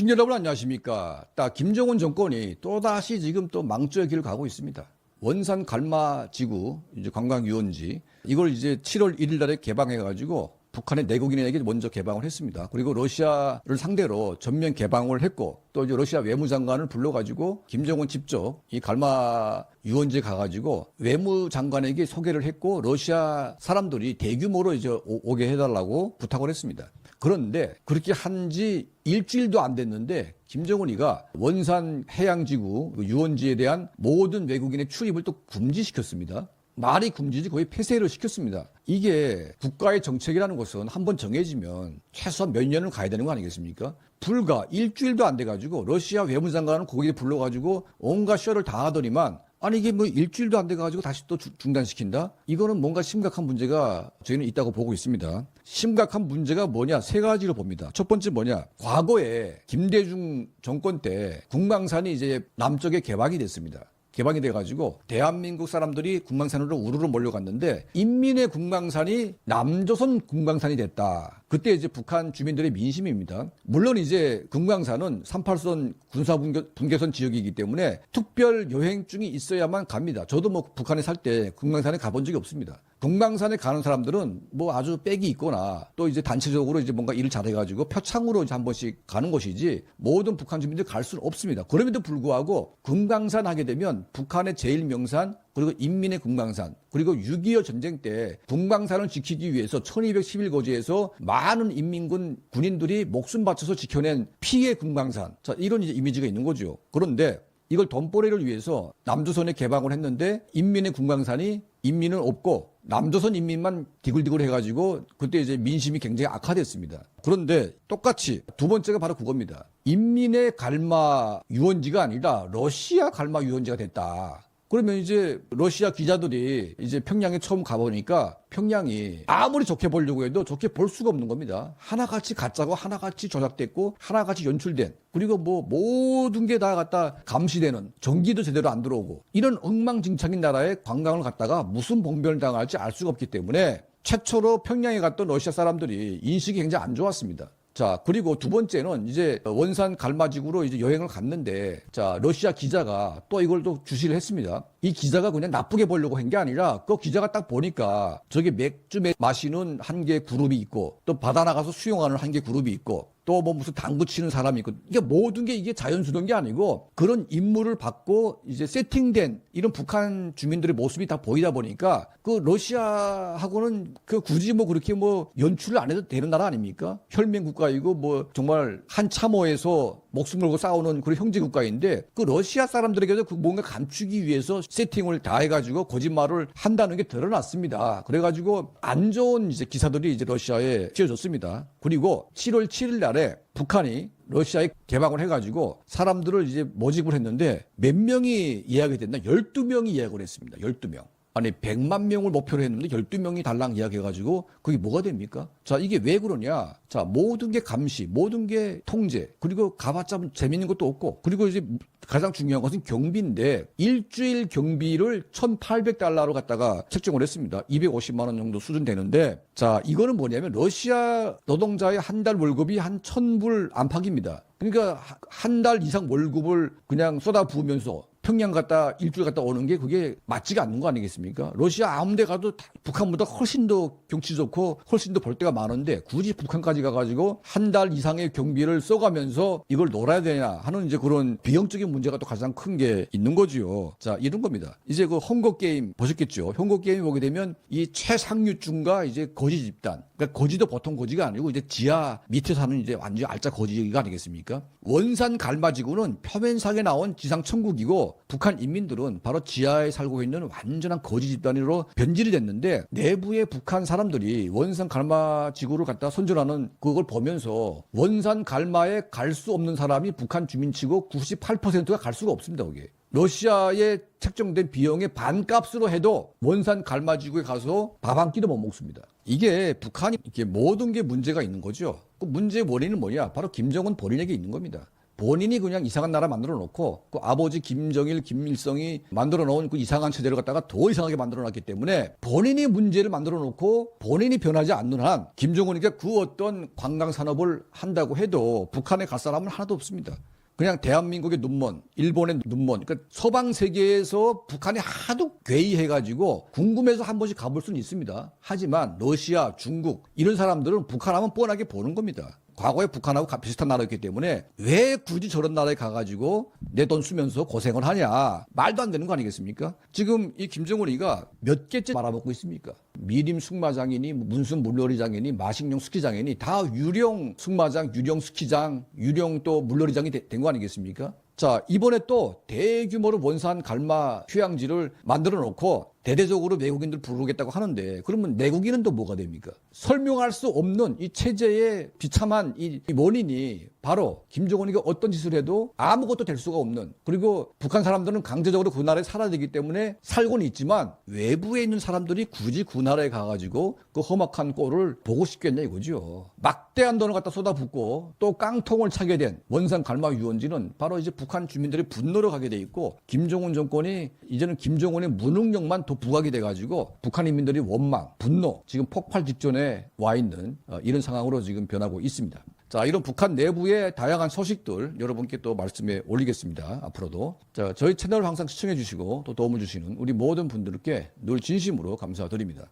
시청자 여러분 안녕하십니까. 김정은 정권이 또다시 지금 또 망조의 길을 가고 있습니다. 원산 갈마지구 이제 관광유원지 이걸 이제 7월 1일 날에 개방해가지고 북한의 내국인에게 먼저 개방을 했습니다. 그리고 러시아를 상대로 전면 개방을 했고 또 이제 러시아 외무장관을 불러가지고 김정은 직접 이 갈마 유원지에 가가지고 외무장관에게 소개를 했고 러시아 사람들이 대규모로 이제 오게 해달라고 부탁을 했습니다. 그런데 그렇게 한 지 일주일도 안 됐는데 김정은이가 원산 해양지구 유원지에 대한 모든 외국인의 출입을 또 금지시켰습니다. 말이 금지지 거의 폐쇄를 시켰습니다. 이게 국가의 정책이라는 것은 한번 정해지면 최소한 몇 년을 가야 되는 거 아니겠습니까? 불과 일주일도 안 돼가지고 러시아 외무장관은 거기에 불러가지고 온갖 쇼를 다 하더니만 아니 이게 뭐 일주일도 안 돼가지고 다시 또 중단시킨다? 이거는 뭔가 심각한 문제가 저희는 있다고 보고 있습니다. 심각한 문제가 뭐냐? 세 가지로 봅니다. 첫 번째 뭐냐? 과거에 김대중 정권 때 국망산이 이제 남쪽에 개방이 됐습니다. 개방이 돼가지고 대한민국 사람들이 국망산으로 우르르 몰려갔는데 인민의 국망산이 남조선 국망산이 됐다. 그때 이제 북한 주민들의 민심입니다. 물론 이제 국망산은 38선 군사분계선 지역이기 때문에 특별 여행증이 있어야만 갑니다. 저도 뭐 북한에 살 때 국망산에 가본 적이 없습니다. 국망산에 가는 사람들은 뭐 아주 빽이 있거나 또 이제 단체적으로 이제 뭔가 일을 잘해가지고 표창으로 이제 한 번씩 가는 것이지 모든 북한 주민들이 갈 수는 없습니다. 그럼에도 불구하고 국망산 하게 되면 북한의 제1명산 그리고 인민의 국망산 그리고 6.25 전쟁 때 국망산을 지키기 위해서 1211거지에서 많은 인민군 군인들이 목숨 바쳐서 지켜낸 피해 국망산. 자, 이런 이제 이미지가 있는 거죠. 그런데 이걸 돈벌이를 위해서 남조선에 개방을 했는데 인민의 국망산이 인민은 없고 남조선 인민만 디글디글 해가지고 그때 이제 민심이 굉장히 악화됐습니다. 그런데 똑같이 두 번째가 바로 그겁니다. 인민의 갈마 유원지가 아니라 러시아 갈마 유원지가 됐다. 그러면 이제 러시아 기자들이 이제 평양에 처음 가보니까 평양이 아무리 좋게 보려고 해도 좋게 볼 수가 없는 겁니다. 하나같이 가짜고 하나같이 조작됐고 하나같이 연출된 그리고 뭐 모든 게 다 갖다 감시되는 전기도 제대로 안 들어오고 이런 엉망진창인 나라에 관광을 갔다가 무슨 봉변을 당할지 알 수가 없기 때문에 최초로 평양에 갔던 러시아 사람들이 인식이 굉장히 안 좋았습니다. 자, 그리고 두 번째는 이제 원산 갈마지구로 이제 여행을 갔는데, 자, 러시아 기자가 또 이걸 또 주시를 했습니다. 이 기자가 그냥 나쁘게 보려고 한 게 아니라, 그 기자가 딱 보니까 저기 맥주 마시는 한 개 그룹이 있고, 또 바다 나가서 수영하는 한 개 그룹이 있고, 또 뭐 무슨 당구 치는 사람이 있고, 이게 모든 게 이게 자연스러운 게 아니고, 그런 임무를 받고 이제 세팅된 이런 북한 주민들의 모습이 다 보이다 보니까, 그 러시아하고는 그 굳이 뭐 그렇게 뭐 연출을 안 해도 되는 나라 아닙니까? 혈맹 국가이고 뭐 정말 한 참호에서 목숨 걸고 싸우는 그런 형제 국가인데 그 러시아 사람들에게도 그 뭔가 감추기 위해서 세팅을 다 해가지고 거짓말을 한다는 게 드러났습니다. 그래가지고 안 좋은 이제 기사들이 이제 러시아에 씌워졌습니다. 그리고 7월 7일 날에 북한이 러시아에 개방을 해가지고 사람들을 이제 모집을 했는데 몇 명이 예약이 됐나? 12명이 예약을 했습니다. 12명. 아니 100만 명을 목표로 했는데 12명이 달랑 예약해가지고 그게 뭐가 됩니까? 자, 이게 왜 그러냐? 자, 모든 게 감시, 모든 게 통제, 그리고 가봤자 재밌는 것도 없고, 그리고 이제 가장 중요한 것은 경비인데 일주일 경비를 1,800달러로 갖다가 책정을 했습니다. 250만 원 정도 수준 되는데, 자, 이거는 뭐냐면 러시아 노동자의 한 달 월급이 한 1,000불 안팎입니다. 그러니까 한 달 이상 월급을 그냥 쏟아부으면서 평양 갔다 일주일 갔다 오는 게 그게 맞지가 않는 거 아니겠습니까? 러시아 아무 데 가도 북한보다 훨씬 더 경치 좋고 훨씬 더 볼 데가 많은데 굳이 북한까지 가가지고 한 달 이상의 경비를 써가면서 이걸 놀아야 되냐 하는 이제 그런 비용적인 문제가 또 가장 큰 게 있는 거지요. 자, 이런 겁니다. 이제 그 헝거 게임 보셨겠죠? 헝거 게임이 보게 되면 이 최상류층과 이제 거지 집단, 그러니까 거지도 보통 거지가 아니고 이제 지하 밑에 사는 이제 완전 알짜 거지가 아니겠습니까? 원산 갈마지구는 표면상에 나온 지상 천국이고 북한 인민들은 바로 지하에 살고 있는 완전한 거지 집단으로 변질이 됐는데 내부의 북한 사람들이 원산 갈마지구를 갖다 선전하는 그걸 보면서 원산 갈마에 갈 수 없는 사람이 북한 주민치고 98%가 갈 수가 없습니다. 거기에. 러시아에 책정된 비용의 반값으로 해도 원산 갈마지구에 가서 밥 한 끼도 못 먹습니다. 이게 북한이 이게 모든 게 문제가 있는 거죠. 그 문제의 원인은 뭐냐? 바로 김정은 본인에게 있는 겁니다. 본인이 그냥 이상한 나라 만들어 놓고 그 아버지 김정일, 김일성이 만들어 놓은 그 이상한 체제를 갖다가 더 이상하게 만들어 놨기 때문에 본인이 문제를 만들어 놓고 본인이 변하지 않는 한 김정은이가 그 어떤 관광 산업을 한다고 해도 북한에 갈 사람은 하나도 없습니다. 그냥 대한민국의 눈먼, 일본의 눈먼, 그러니까 서방 세계에서 북한이 하도 괴이해가지고 궁금해서 한 번씩 가볼 수는 있습니다. 하지만 러시아, 중국 이런 사람들은 북한하면 뻔하게 보는 겁니다. 과거에 북한하고 비슷한 나라였기 때문에 왜 굳이 저런 나라에 가가지고 내 돈 쓰면서 고생을 하냐. 말도 안 되는 거 아니겠습니까? 지금 이 김정은이가 몇 개째 말아먹고 있습니까? 미림 숙마장이니 문순 물놀이장이니 마식령 스키장이니 다 유령 숙마장, 유령 스키장, 유령 또 물놀이장이 된 거 아니겠습니까? 자, 이번에 또 대규모로 원산 갈마 휴양지를 만들어 놓고 대대적으로 외국인들 부르겠다고 하는데 그러면 내국인은 또 뭐가 됩니까? 설명할 수 없는 이 체제의 비참한 이 원인이 바로 김정은이가 어떤 짓을 해도 아무것도 될 수가 없는, 그리고 북한 사람들은 강제적으로 그 나라에 살아야 되기 때문에 살고는 있지만 외부에 있는 사람들이 굳이 그 나라에 가가지고 그 험악한 꼴을 보고 싶겠냐 이거죠. 막대한 돈을 갖다 쏟아붓고 또 깡통을 차게 된 원산 갈마 유원지는 바로 이제 북한 주민들의 분노로 가게 돼 있고 김정은 정권이 이제는 김정은의 무능력만 더 부각이 돼가지고 북한 인민들이 원망, 분노, 지금 폭발 직전에 와 있는 이런 상황으로 지금 변하고 있습니다. 자, 이런 북한 내부의 다양한 소식들 여러분께 또 말씀에 올리겠습니다. 앞으로도. 자, 저희 채널을 항상 시청해 주시고 또 도움을 주시는 우리 모든 분들께 늘 진심으로 감사드립니다.